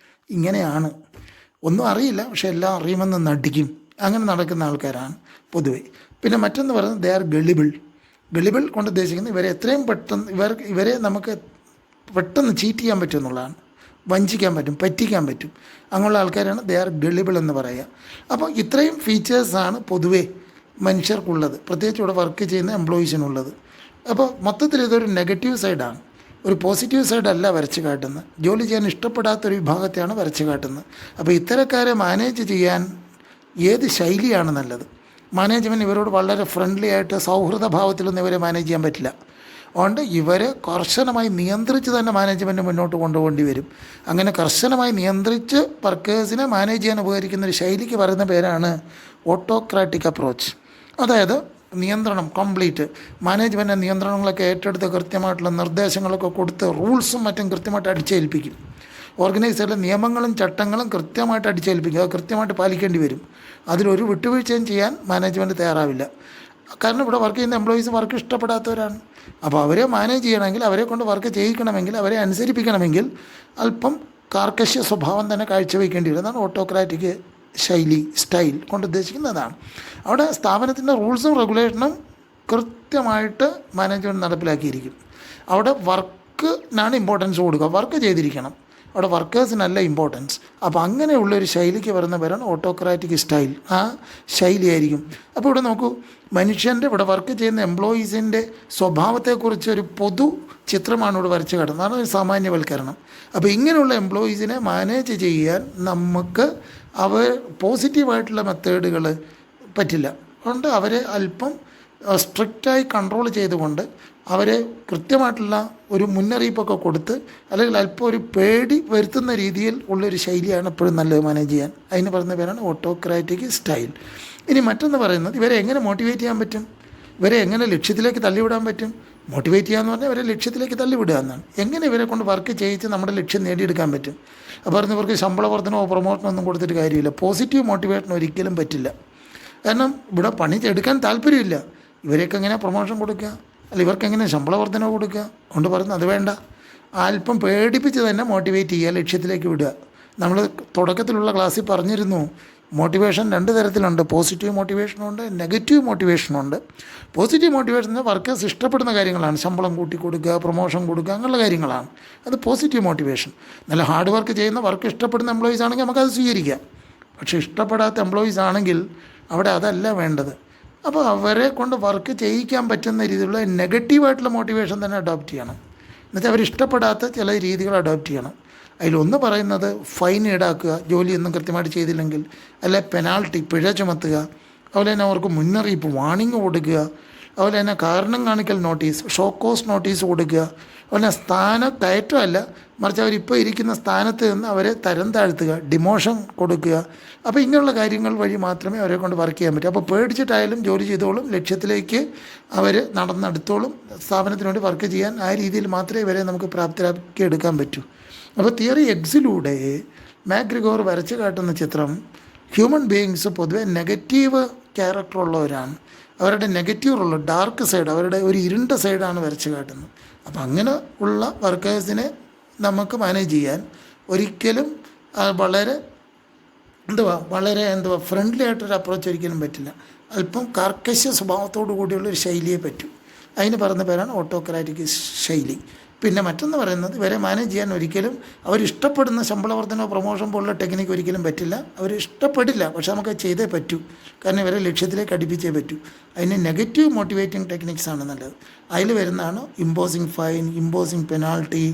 ഇങ്ങനെയാണ്, ഒന്നും അറിയില്ല പക്ഷെ എല്ലാം അറിയുമെന്ന് നടിക്കും, അങ്ങനെ നടക്കുന്ന ആൾക്കാരാണ് പൊതുവെ. പിന്നെ മറ്റൊന്ന് പറയുന്നത് ദേ ആർ ഗളിബിൾ. ഗളിബിൾ കൊണ്ട് ഉദ്ദേശിക്കുന്നത് ഇവരെ എത്രയും പെട്ടെന്ന് ഇവരെ നമുക്ക് പെട്ടെന്ന് ചീറ്റ് ചെയ്യാൻ പറ്റും എന്നുള്ളതാണ്, വഞ്ചിക്കാൻ പറ്റും, പറ്റിക്കാൻ പറ്റും. അങ്ങനെയുള്ള ആൾക്കാരാണ് ദേ ആർ ഗളിബിൾ എന്ന് പറയുക. അപ്പോൾ ഇത്രയും ഫീച്ചേഴ്സാണ് പൊതുവേ മനുഷ്യർക്കുള്ളത്, പ്രത്യേകിച്ച് ഇവിടെ വർക്ക് ചെയ്യുന്ന എംപ്ലോയീസിനുള്ളത്. അപ്പോൾ മൊത്തത്തിൽ ഇതൊരു നെഗറ്റീവ് സൈഡാണ്, ഒരു പോസിറ്റീവ് സൈഡല്ല വരച്ച് കാട്ടുന്നത്. ജോലി ചെയ്യാൻ ഇഷ്ടപ്പെടാത്തൊരു വിഭാഗത്തെയാണ് വരച്ച് കാട്ടുന്നത്. അപ്പോൾ ഇത്തരക്കാരെ മാനേജ് ചെയ്യാൻ ഏത് ശൈലിയാണ് നല്ലത്? മാനേജ്മെൻറ്റ് ഇവരോട് വളരെ ഫ്രണ്ട്ലി ആയിട്ട് സൗഹൃദ ഭാവത്തിലൊന്നും ഇവരെ മാനേജ് ചെയ്യാൻ പറ്റില്ല. അതുകൊണ്ട് ഇവരെ കർശനമായി നിയന്ത്രിച്ച് തന്നെ മാനേജ്മെൻറ്റ് മുന്നോട്ട് കൊണ്ടുപോകേണ്ടി വരും. അങ്ങനെ കർശനമായി നിയന്ത്രിച്ച് വർക്കേഴ്സിനെ മാനേജ് ചെയ്യാൻ ഉപകരിക്കുന്ന ഒരു ശൈലിക്ക് പറയുന്ന പേരാണ് ഓട്ടോക്രാറ്റിക് അപ്രോച്ച്. അതായത് നിയന്ത്രണം കംപ്ലീറ്റ്, മാനേജ്മെൻറ്റ് നിയന്ത്രണങ്ങളൊക്കെ ഏറ്റെടുത്ത് കൃത്യമായിട്ടുള്ള നിർദ്ദേശങ്ങളൊക്കെ കൊടുത്ത് റൂൾസും മറ്റും കൃത്യമായിട്ട് അടിച്ചേൽപ്പിക്കും. ഓർഗനൈസേഷനിലെ നിയമങ്ങളും ചട്ടങ്ങളും കൃത്യമായിട്ട് അടിച്ചേൽപ്പിക്കും, അത് കൃത്യമായിട്ട് പാലിക്കേണ്ടി വരും. അതിലൊരു വിട്ടുവീഴ്ചയും ചെയ്യാൻ മാനേജ്മെൻറ്റ് തയ്യാറാവില്ല. കാരണം ഇവിടെ വർക്ക് ചെയ്യുന്ന എംപ്ലോയീസ് വർക്ക് ഇഷ്ടപ്പെടാത്തവരാണ്. അപ്പോൾ അവരെ മാനേജ് ചെയ്യണമെങ്കിൽ, അവരെ കൊണ്ട് വർക്ക് ചെയ്യിക്കണമെങ്കിൽ, അവരെ അനുസരിപ്പിക്കണമെങ്കിൽ അല്പം കാർക്കശ്യ സ്വഭാവം തന്നെ കാഴ്ചവെക്കേണ്ടി വരും. അതാണ് ഓട്ടോക്രാറ്റിക് സ്റ്റൈൽ കൊണ്ട് ഉദ്ദേശിക്കുന്നതാണ്. അവിടെ സ്ഥാപനത്തിൻ്റെ റൂൾസും റെഗുലേഷനും കൃത്യമായിട്ട് മാനേജ്മെൻറ്റ് നടപ്പിലാക്കിയിരിക്കും. അവിടെ വർക്കിനാണ് ഇമ്പോർട്ടൻസ് കൊടുക്കുക, വർക്ക് ചെയ്തിരിക്കണം, അവിടെ വർക്കേഴ്സിനല്ല ഇമ്പോർട്ടൻസ്. അപ്പോൾ അങ്ങനെയുള്ളൊരു ശൈലിക്ക് വരുന്ന പേരാണ് ഓട്ടോക്രാറ്റിക് സ്റ്റൈൽ. ആ ശൈലിയായിരിക്കും. അപ്പോൾ ഇവിടെ നോക്കൂ, മനുഷ്യൻ്റെ ഇവിടെ വർക്ക് ചെയ്യുന്ന എംപ്ലോയീസിൻ്റെ സ്വഭാവത്തെക്കുറിച്ച് ഒരു പൊതു ചിത്രമാണ് ഇവിടെ വരച്ച് കാട്ടുന്നത്. അതാണ് ഒരു സാമാന്യവൽക്കരണം. അപ്പോൾ ഇങ്ങനെയുള്ള എംപ്ലോയീസിനെ മാനേജ് ചെയ്യാൻ നമുക്ക് പോസിറ്റീവായിട്ടുള്ള മെത്തേഡുകൾ പറ്റില്ല. അതുകൊണ്ട് അവരെ അല്പം സ്ട്രിക്റ്റായി കൺട്രോൾ ചെയ്തുകൊണ്ട് അവരെ കൃത്യമായിട്ടുള്ള ഒരു മുന്നറിയിപ്പൊക്കെ കൊടുത്ത്, അല്ലെങ്കിൽ അല്പം ഒരു പേടി വരുത്തുന്ന രീതിയിൽ ഉള്ളൊരു ശൈലിയാണ് എപ്പോഴും നല്ലത് മാനേജ് ചെയ്യാൻ. അതിന് പറയുന്ന പേരാണ് ഓട്ടോക്രാറ്റിക് സ്റ്റൈൽ. ഇനി മറ്റൊന്ന് പറയുന്നത് ഇവരെ എങ്ങനെ മോട്ടിവേറ്റ് ചെയ്യാൻ പറ്റും, ഇവരെ എങ്ങനെ ലക്ഷ്യത്തിലേക്ക് തള്ളിവിടാൻ പറ്റും. മോട്ടിവേറ്റ് ചെയ്യാന്ന് പറഞ്ഞാൽ ഇവരെ ലക്ഷ്യത്തിലേക്ക് തള്ളിവിടുക എന്നാണ്. എങ്ങനെ ഇവരെ കൊണ്ട് വർക്ക് ചെയ്യിച്ച് നമ്മുടെ ലക്ഷ്യം നേടിയെടുക്കാൻ പറ്റും. അപ്പോൾ പറഞ്ഞ് ഇവർക്ക് ശമ്പള വർധനമോ പ്രൊമോഷനോ ഒന്നും കൊടുത്തിട്ട് കാര്യമില്ല. പോസിറ്റീവ് മോട്ടിവേഷൻ ഒരിക്കലും പറ്റില്ല. കാരണം ഇവിടെ പണി എടുക്കാൻ താല്പര്യമില്ല. ഇവരെയൊക്കെ എങ്ങനെ പ്രൊമോഷൻ കൊടുക്കുക, അല്ല ഇവർക്ക് എങ്ങനെ ശമ്പള വർധന കൊടുക്കുക. കൊണ്ട് പറയുന്നത് അത് വേണ്ട, അല്പം പേടിപ്പിച്ച് തന്നെ മോട്ടിവേറ്റ് ചെയ്യുക, ലക്ഷ്യത്തിലേക്ക് വിടുക. നമ്മൾ തുടക്കത്തിലുള്ള ക്ലാസ്സിൽ പറഞ്ഞിരുന്നു, മോട്ടിവേഷൻ രണ്ട് തരത്തിലുണ്ട്. പോസിറ്റീവ് മോട്ടിവേഷനുണ്ട്, നെഗറ്റീവ് മോട്ടിവേഷനുണ്ട്. പോസിറ്റീവ് മോട്ടിവേഷൻ വർക്കേഴ്സ് ഇഷ്ടപ്പെടുന്ന കാര്യങ്ങളാണ്, ശമ്പളം കൂട്ടി കൊടുക്കുക, പ്രൊമോഷൻ കൊടുക്കുക, അങ്ങനെയുള്ള കാര്യങ്ങളാണ്. അത് പോസിറ്റീവ് മോട്ടിവേഷൻ. നല്ല ഹാർഡ് വർക്ക് ചെയ്യുന്ന, വർക്ക് ഇഷ്ടപ്പെടുന്ന എംപ്ലോയീസ് ആണെങ്കിൽ നമുക്കത് സ്വീകരിക്കാം. പക്ഷേ ഇഷ്ടപ്പെടാത്ത എംപ്ലോയീസ് ആണെങ്കിൽ അവിടെ അതല്ല വേണ്ടത്. അപ്പോൾ അവരെ കൊണ്ട് വർക്ക് ചെയ്യിക്കാൻ പറ്റുന്ന രീതിയിലുള്ള നെഗറ്റീവായിട്ടുള്ള മോട്ടിവേഷൻ തന്നെ അഡോപ്റ്റ് ചെയ്യണം. എന്നുവെച്ചാൽ അവരിഷ്ടപ്പെടാത്ത ചില രീതികൾ അഡോപ്റ്റ് ചെയ്യണം. അതിലൊന്ന് പറയുന്നത് ഫൈൻ ഈടാക്കുക, ജോലിയൊന്നും കൃത്യമായിട്ട് ചെയ്തില്ലെങ്കിൽ, അല്ലെ പെനാൾട്ടി, പിഴ ചുമത്തുക. അതുപോലെ തന്നെ അവർക്ക് മുന്നറിയിപ്പ്, വാണിംഗ് കൊടുക്കുക. അതുപോലെ തന്നെ കാരണം കാണിക്കൽ നോട്ടീസ്, ഷോ കോസ് നോട്ടീസ് കൊടുക്കുക. അതുപോലെ സ്ഥാനക്കയറ്റമല്ല, മറിച്ച് അവരിപ്പോൾ ഇരിക്കുന്ന സ്ഥാനത്ത് നിന്ന് അവരെ തരം താഴ്ത്തുക, ഡിമോഷൻ കൊടുക്കുക. അപ്പോൾ ഇങ്ങനെയുള്ള കാര്യങ്ങൾ വഴി മാത്രമേ അവരെ കൊണ്ട് വർക്ക് ചെയ്യാൻ പറ്റൂ. അപ്പോൾ പേടിച്ചിട്ടായാലും ജോലി ചെയ്തോളും, ലക്ഷ്യത്തിലേക്ക് അവർ നടന്നെടുത്തോളും. സ്ഥാപനത്തിന് വേണ്ടി വർക്ക് ചെയ്യാൻ ആ രീതിയിൽ മാത്രമേ ഇവരെ നമുക്ക് പ്രാപ്തരാക്കി എടുക്കാൻ പറ്റൂ. അപ്പോൾ തിയറി എക്സിലൂടെ മാക്ഗ്രിഗോർ വരച്ച് കാട്ടുന്ന ചിത്രം ഹ്യൂമൻ ബീയിങ്സ് പൊതുവെ നെഗറ്റീവ് ക്യാരക്ടറുള്ളവരാണ്. അവരുടെ നെഗറ്റീവ് ഉള്ള ഡാർക്ക് സൈഡ്, അവരുടെ ഒരു ഇരുണ്ട സൈഡാണ് വരച്ച് കാട്ടുന്നത്. അപ്പം അങ്ങനെ ഉള്ള വർക്കേഴ്സിനെ നമുക്ക് മാനേജ് ചെയ്യാൻ ഒരിക്കലും വളരെ ഫ്രണ്ട്ലി ആയിട്ടൊരു അപ്രോച്ച് ഒരിക്കലും പറ്റില്ല. അല്പം കാർക്കശ്യ സ്വഭാവത്തോടു കൂടിയുള്ളൊരു ശൈലിയെ പറ്റൂ. അതിന് പറയുന്ന പേരാണ് ഓട്ടോക്രാറ്റിക് ശൈലി. പിന്നെ മറ്റൊന്ന് പറയുന്നത് ഇവരെ മാനേജ് ചെയ്യാൻ ഒരിക്കലും അവരിഷ്ടപ്പെടുന്ന ശമ്പള വർധനോ പ്രൊമോഷൻ പോലുള്ള ടെക്നിക്ക് ഒരിക്കലും പറ്റില്ല. അവരിഷ്ടപ്പെടില്ല, പക്ഷെ നമുക്ക് ചെയ്തേ പറ്റൂ. കാരണം ഇവരെ ലക്ഷ്യത്തിലേക്ക് അടുപ്പിച്ചേ പറ്റൂ. അതിന് നെഗറ്റീവ് മോട്ടിവേറ്റിംഗ് ടെക്നിക്സാണ് നല്ലത്. അതിൽ വരുന്നതാണ് imposing fine, imposing penalty,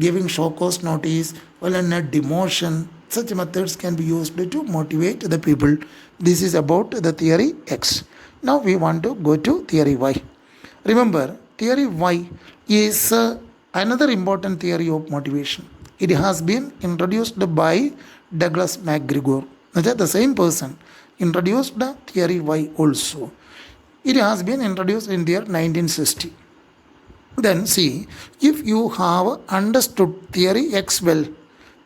giving show cause notice, അതുപോലെ തന്നെ demotion, such methods can be used to motivate the people. This is about the theory X. Now we want to go to theory Y. Remember, theory Y is another important theory of motivation. It has been introduced by Douglas MacGregor. The same person introduced the theory Y also. It has been introduced in the year 1960. Then see, if you have understood theory X well,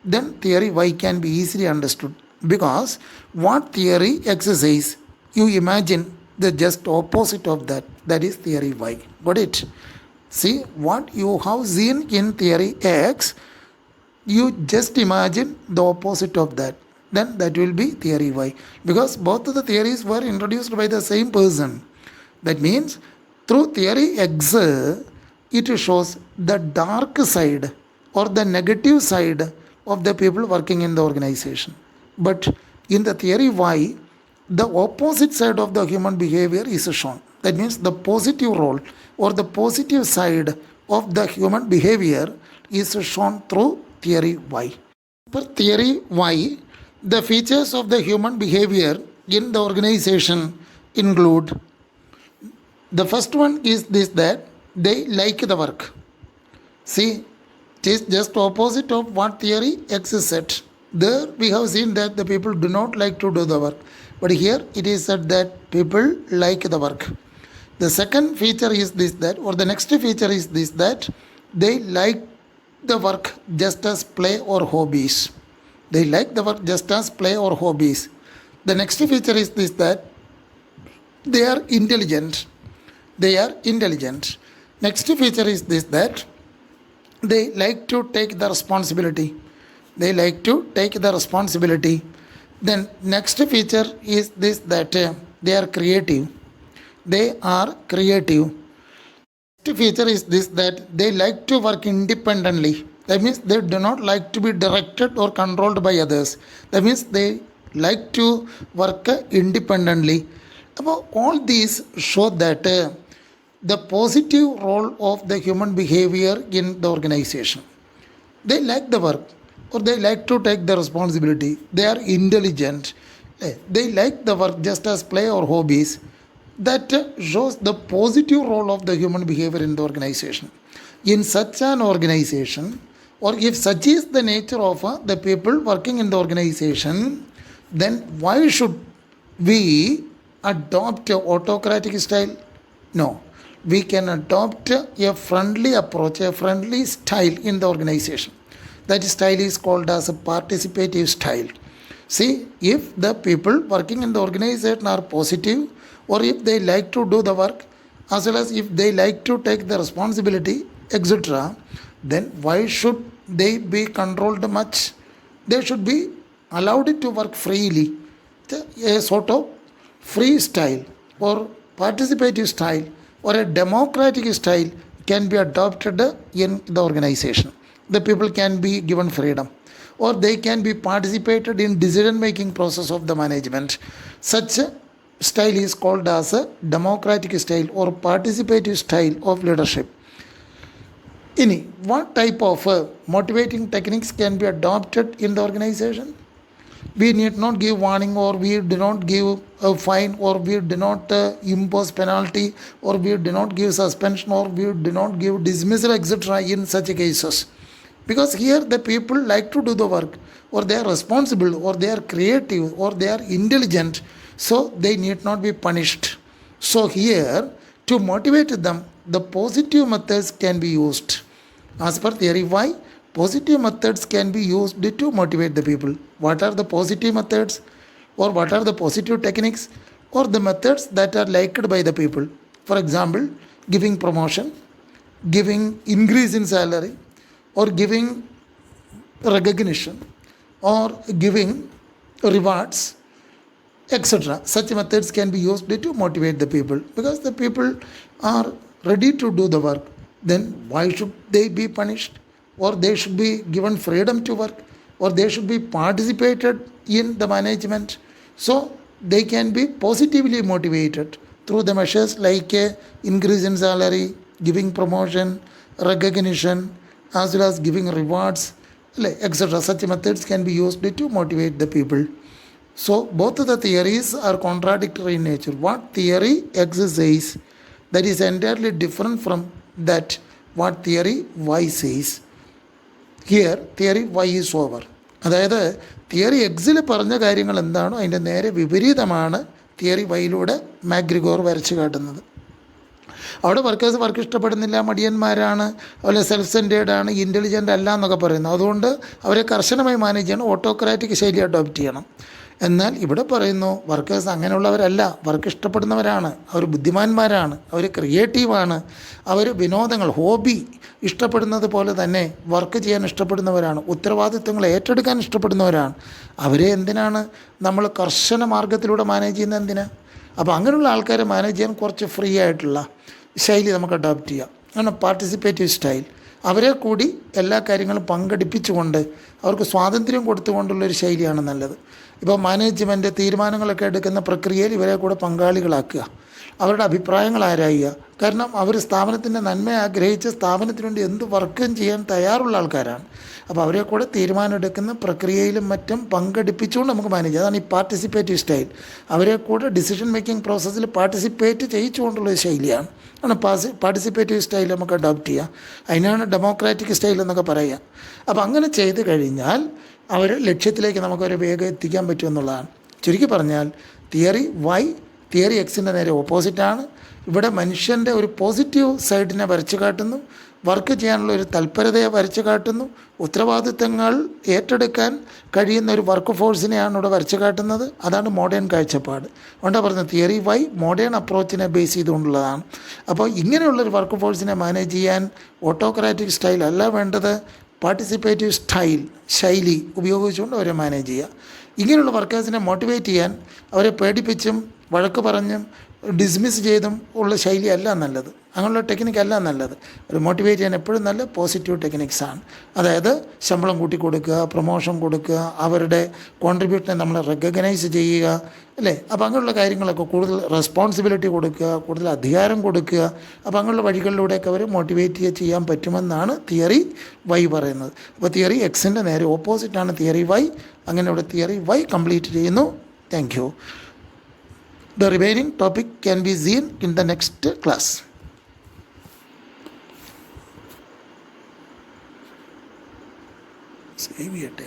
then theory Y can be easily understood. Because what theory X says, you imagine the just opposite of that. That is theory Y. Got it? See, what you have seen in theory X, you just imagine the opposite of that. Then that will be theory Y. Because both of the theories were introduced by the same person. That means through theory X, it shows the dark side or the negative side of the people working in the organization. But in the theory Y, the opposite side of the human behavior is shown. That means the positive role or the positive side of the human behavior is shown through theory Y. For theory Y, the features of the human behavior in the organization include, the first one is this, that they like the work. See, it is just opposite of what theory X said. There we have seen that the people do not like to do the work. But here it is said that people like the work. The second feature is this, that, or the next feature is this, that they like the work just as play or hobbies. They like the work just as play or hobbies. The next feature is this, that they are intelligent. They are intelligent. Next feature is this, that they like to take the responsibility. They like to take the responsibility. Then next feature is this, that they are creative. They are creative. Next feature is this, that they like to work independently. That means they do not like to be directed or controlled by others. That means they like to work independently. About all these show that the positive role of the human behavior in the organization. They like the work or they like to take the responsibility. They are intelligent. They like the work just as play or hobbies. That shows the positive role of the human behavior in the organization. In such an organization, or if such is the nature of the people working in the organization, then why should we adopt an autocratic style? No. We can adopt a friendly approach, a friendly style in the organization. That style is called as a participative style. See, if the people working in the organization are positive, or if they like to do the work, as well as if they like to take the responsibility, etc., then why should they be controlled much? They should be allowed to work freely. A sort of free style or participative style or a democratic style can be adopted in the organization. The people can be given freedom or they can be participated in decision making process of the management. Such a style is called as a democratic style or participative style of leadership. What type of motivating techniques can be adopted in the organization? We need not give warning, or we do not give a fine, or we do not impose penalty, or we do not give suspension, or we do not give dismissal, etc. in such cases. Because here the people like to do the work, or they are responsible, or they are creative, or they are intelligent, so they need not be punished. So here, to motivate them, the positive methods can be used. As per theory Y, positive methods can be used to motivate the people. What are the positive methods, or what are the positive techniques, or the methods that are liked by the people? For example, giving promotion, giving increase in salary, or giving recognition, or giving rewards, etc. Such methods can be used to motivate the people, because the people are ready to do the work. Then why should they be punished, or they should be given freedom to work, or they should be participated in the management? So they can be positively motivated through the measures like increase in salary, giving promotion, recognition, as well as giving rewards, etc. Such methods can be used to motivate the people. So both the theories are contradictory in nature. What theory X says, that is entirely different from that what theory Y says. Here theory Y is over. അതായത് theory എക്സിൽ പറഞ്ഞ കാര്യങ്ങൾ എന്താണോ അതിൻ്റെ നേരെ വിപരീതമാണ് theory വൈയിലൂടെ മാഗ്രിഗോർ വരച്ച് കാട്ടുന്നത്. അവിടെ വർക്കേഴ്സ് വർക്ക് ഇഷ്ടപ്പെടുന്നില്ല, മടിയന്മാരാണ്, അതുപോലെ സെൽഫ് സെൻറ്റേർഡ് ആണ്, ഇൻ്റലിജൻ്റ് അല്ല എന്നൊക്കെ പറയുന്നു. അതുകൊണ്ട് അവരെ കർശനമായി മാനേജ് ചെയ്യണം, ഓട്ടോക്രാറ്റിക് ശൈലി അഡോപ്റ്റ് ചെയ്യണം. എന്നാൽ ഇവിടെ പറയുന്നു വർക്കേഴ്സ് അങ്ങനെയുള്ളവരല്ല, വർക്ക് ഇഷ്ടപ്പെടുന്നവരാണ്, അവർ ബുദ്ധിമാന്മാരാണ്, അവർ ക്രിയേറ്റീവാണ്, അവർ വിനോദങ്ങൾ ഹോബി ഇഷ്ടപ്പെടുന്നത് പോലെ തന്നെ വർക്ക് ചെയ്യാൻ ഇഷ്ടപ്പെടുന്നവരാണ്, ഉത്തരവാദിത്വങ്ങൾ ഏറ്റെടുക്കാൻ ഇഷ്ടപ്പെടുന്നവരാണ്. അവരെ എന്തിനാണ് നമ്മൾ കർശന മാർഗത്തിലൂടെ മാനേജ് ചെയ്യുന്നത്? എന്തിനാണ്? അപ്പോൾ അങ്ങനെയുള്ള ആൾക്കാരെ മാനേജ് ചെയ്യാൻ കുറച്ച് ഫ്രീ ആയിട്ടുള്ള ശൈലി നമുക്ക് അഡോപ്റ്റ് ചെയ്യാം. അങ്ങനെ പാർട്ടിസിപ്പേറ്റീവ് സ്റ്റൈൽ, അവരെ കൂടി എല്ലാ കാര്യങ്ങളും പങ്കെടുപ്പിച്ചുകൊണ്ട് അവർക്ക് സ്വാതന്ത്ര്യം കൊടുത്തുകൊണ്ടുള്ളൊരു ശൈലിയാണ് നല്ലത്. ഇപ്പോൾ മാനേജ്മെൻറ്റ് തീരുമാനങ്ങളൊക്കെ എടുക്കുന്ന പ്രക്രിയയിൽ ഇവരെ കൂടെ പങ്കാളികളാക്കുക, അവരുടെ അഭിപ്രായങ്ങൾ ആരായുക. കാരണം അവർ സ്ഥാപനത്തിൻ്റെ നന്മ ആഗ്രഹിച്ച് സ്ഥാപനത്തിന് വേണ്ടി എന്ത് വർക്കും ചെയ്യാൻ തയ്യാറുള്ള ആൾക്കാരാണ്. അപ്പോൾ അവരെ കൂടെ തീരുമാനമെടുക്കുന്ന പ്രക്രിയയിലും മറ്റും പങ്കെടുപ്പിച്ചുകൊണ്ട് നമുക്ക് മാനേജ് ചെയ്യാം. അതാണ് ഈ പാർട്ടിസിപ്പേറ്റീവ് സ്റ്റൈൽ. അവരെ കൂടെ ഡിസിഷൻ മേക്കിംഗ് പ്രോസസ്സിൽ പാർട്ടിസിപ്പേറ്റ് ചെയ്യിച്ചുകൊണ്ടുള്ളൊരു ശൈലിയാണ്. ആണ് പാർട്ടിസിപ്പേറ്റീവ് സ്റ്റൈൽ നമുക്ക് അഡോപ്റ്റ് ചെയ്യാം. അതിനാണ് ഡെമോക്രാറ്റിക് സ്റ്റൈൽ എന്നൊക്കെ പറയുക. അപ്പോൾ അങ്ങനെ ചെയ്ത് കഴിഞ്ഞാൽ അവർ ലക്ഷ്യത്തിലേക്ക് നമുക്കൊരു വേഗം എത്തിക്കാൻ പറ്റുമെന്നുള്ളതാണ്. ചുരുക്കി പറഞ്ഞാൽ തിയറി വൈ തിയറി എക്സിൻ്റെ നേരെ ഓപ്പോസിറ്റാണ്. ഇവിടെ മനുഷ്യൻ്റെ ഒരു പോസിറ്റീവ് സൈഡിനെ വരച്ച് കാട്ടുന്നു, വർക്ക് ചെയ്യാനുള്ള ഒരു തൽപരതയെ വരച്ച് കാട്ടുന്നു, ഉത്തരവാദിത്തങ്ങൾ ഏറ്റെടുക്കാൻ കഴിയുന്ന ഒരു വർക്ക് ഫോഴ്സിനെയാണ് ഇവിടെ വരച്ച് കാട്ടുന്നത്. അതാണ് മോഡേൺ കാഴ്ചപ്പാട്. അതുകൊണ്ടാണ് പറഞ്ഞത് തിയറി വൈ മോഡേൺ അപ്രോച്ചിനെ ബേസ് ചെയ്തുകൊണ്ടുള്ളതാണ്. അപ്പോൾ ഇങ്ങനെയുള്ളൊരു വർക്ക് ഫോഴ്സിനെ മാനേജ് ചെയ്യാൻ ഓട്ടോക്രാറ്റിക് സ്റ്റൈൽ അല്ല വേണ്ടത്, പാർട്ടിസിപ്പേറ്റീവ് ശൈലി ഉപയോഗിച്ചുകൊണ്ട് അവരെ മാനേജ് ചെയ്യുക. ഇങ്ങനെയുള്ള വർക്കേഴ്സിനെ മോട്ടിവേറ്റ് ചെയ്യാൻ അവരെ പേടിപ്പിച്ചും വഴക്ക് പറഞ്ഞും ഡിസ്മിസ് ചെയ്തും ഉള്ള ശൈലി അല്ല നല്ലത്, അങ്ങനെയുള്ള ടെക്നിക്കല്ല നല്ലത്. ഒരു മോട്ടിവേറ്റ് ചെയ്യാൻ എപ്പോഴും നല്ല പോസിറ്റീവ് ടെക്നിക്സാണ്. അതായത് ശമ്പളം കൂട്ടി കൊടുക്കുക, പ്രൊമോഷൻ കൊടുക്കുക, അവരുടെ കോൺട്രിബ്യൂഷനെ നമ്മൾ റെക്കഗ്നൈസ് ചെയ്യുക, അല്ലേ? അപ്പോൾ അങ്ങനെയുള്ള കാര്യങ്ങളൊക്കെ കൂടുതൽ റെസ്പോൺസിബിലിറ്റി കൊടുക്കുക, കൂടുതൽ അധികാരം കൊടുക്കുക. അപ്പോൾ അങ്ങനെയുള്ള വഴികളിലൂടെയൊക്കെ അവർ മോട്ടിവേറ്റ് ചെയ്യാൻ പറ്റുമെന്നാണ് തിയറി വൈ പറയുന്നത്. അപ്പോൾ തിയറി എക്സിൻ്റെ നേരെ ഓപ്പോസിറ്റാണ് തിയറി വൈ. അങ്ങനെ ഇവിടെ തിയറി വൈ കംപ്ലീറ്റ് ചെയ്യുന്നു. Thank you. The remaining topic can be seen in the next class. Save it.